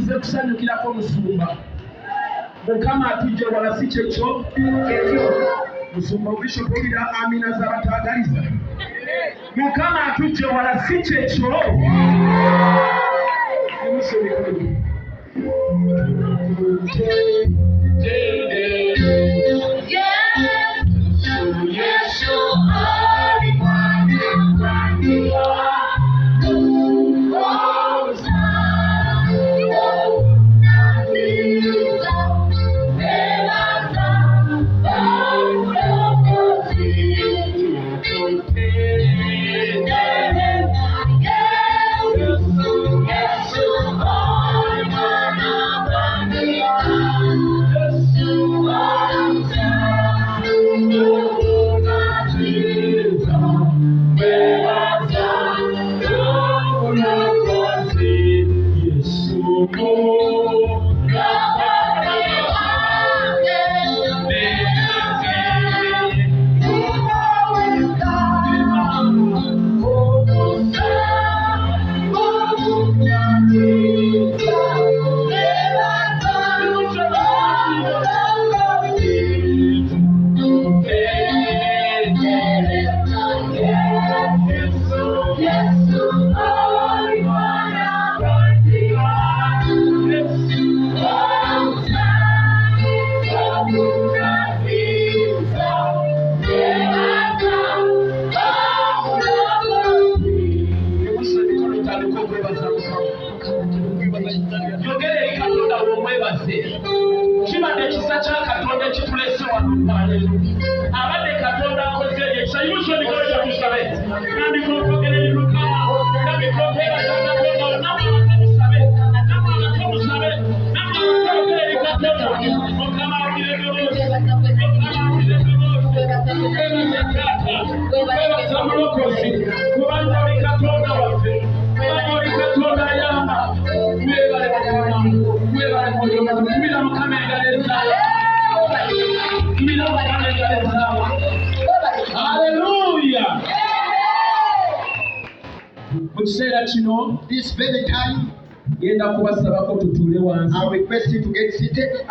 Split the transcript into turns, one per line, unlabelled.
tuze kusanyukirako Musumba. Mukama atujje wala si kyekyo Musumba Bishop Olira amina z'abatagaliza. Mukama atujje wala si kyekyo. Kibadde kisa kya Katonda ekitulese wano abadde Katonda akoze ekisa yuso nikole tusabe kandi kokogere Mukama kandi kokera Katonda namwe tusabe kokogere Katonda Mukama abirego Zamrokosi kubanga oli Katonda waffe kubanga Katonda yamba Kumila Mukama engaleza. Kumila Mukama engaleza. Hallelujah. Mu kiseera kino,
this very time,
genda kubasabako tutuule wansi.
I request you to get seated.